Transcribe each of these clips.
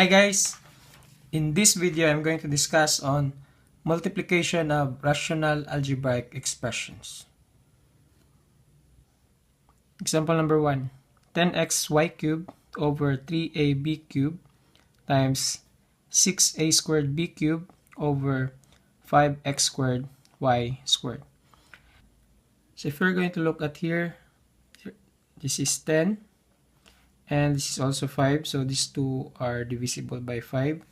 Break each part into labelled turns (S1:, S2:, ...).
S1: Hi guys! In this video, I'm going to discuss on multiplication of rational algebraic expressions. Example number 1. 10xy cubed over 3ab cubed times 6a squared b cubed over 5x squared y squared. So if we're going to look at here, this is 10 and this is also 5. So these two are divisible by 5.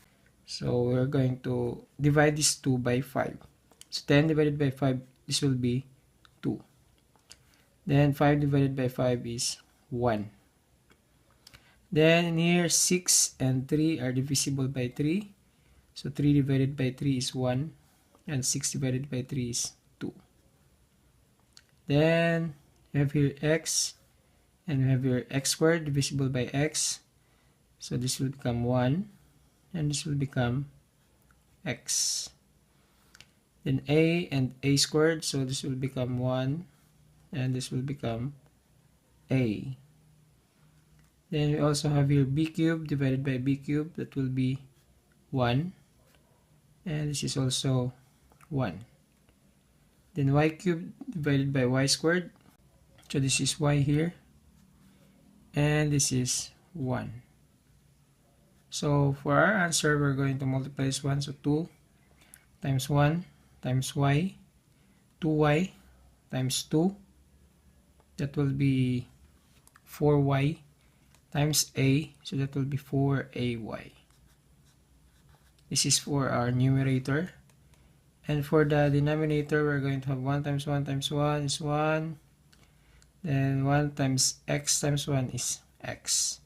S1: So we're going to divide this 2 by 5. So 10 divided by 5, this will be 2. Then 5 divided by 5 is 1. Then in here, 6 and 3 are divisible by 3. So 3 divided by 3 is 1. And 6 divided by 3 is 2. Then we have here x. And we have here x squared divisible by x. So this will become 1. And this will become x. Then a and a squared. So this will become 1. And this will become a. Then we also have here b cubed divided by b cubed. That will be 1. And this is also 1. Then y cubed divided by y squared. So this is y here. And this is 1. So for our answer, we're going to multiply this one. So 2 times 1 times y. 2y times 2. That will be 4y times a. So that will be 4ay. This is for our numerator. And for the denominator, we're going to have 1 times 1 times 1 is 1. Then 1 times x times 1 is x.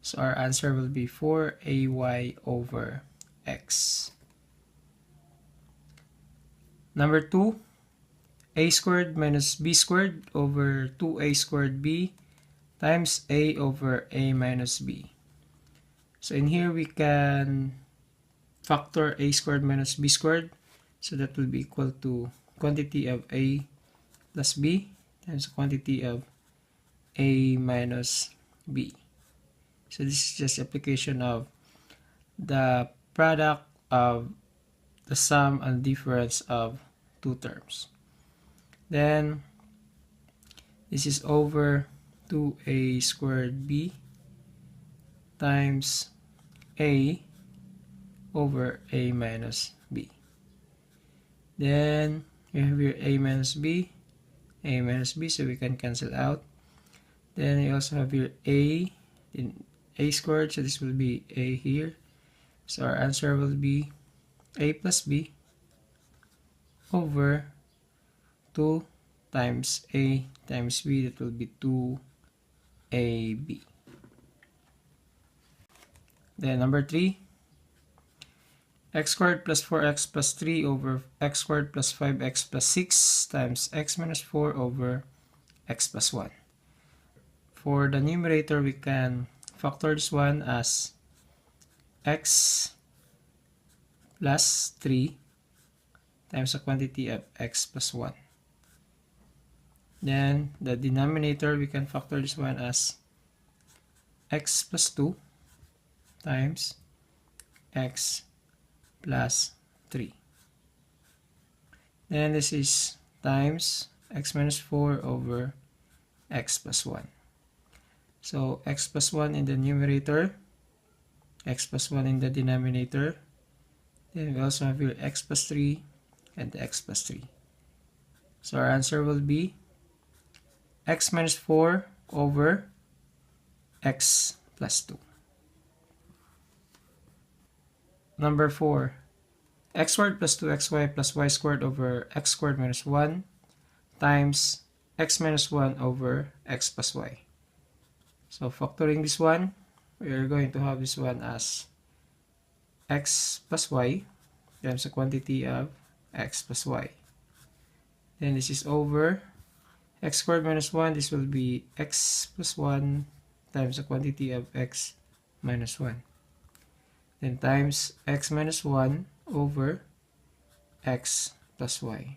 S1: So our answer will be 4ay over x. Number 2, a squared minus b squared over 2a squared b times a over a minus b. So in here, we can factor a squared minus b squared. So that will be equal to quantity of a plus b times quantity of a minus b. So this is just application of the product of the sum and difference of two terms. Then this is over 2a squared b times a over a minus b. Then we have here a minus b, so we can cancel out. Then we also have here a in a squared, so this will be a here. So our answer will be a plus b over 2 times a times b, that will be 2ab. Then number 3, x squared plus 4x plus 3 over x squared plus 5x plus 6 times x minus 4 over x plus 1. For the numerator, we can factor this one as x plus 3 times the quantity of x plus 1. Then the denominator, we can factor this one as x plus 2 times x plus 3. Then this is times x minus 4 over x plus 1. So x plus 1 in the numerator, x plus 1 in the denominator. Then we also have here x plus 3 and x plus 3. So our answer will be x minus 4 over x plus 2. Number 4, x squared plus 2xy plus y squared over x squared minus 1 times x minus 1 over x plus y. So factoring this one, we are going to have this one as x plus y times the quantity of x plus y. Then this is over x squared minus 1, this will be x plus 1 times the quantity of x minus 1. Then times x minus 1 over x plus y.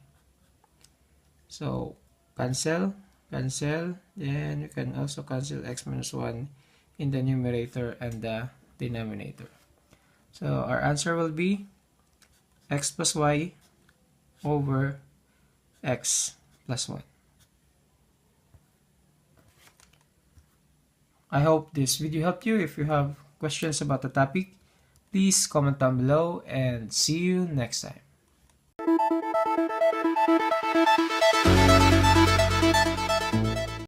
S1: So cancel. Then you can also cancel x minus 1 in the numerator and the denominator. So our answer will be x plus y over x plus 1. I hope this video helped you. If you have questions about the topic, please comment down below and see you next time.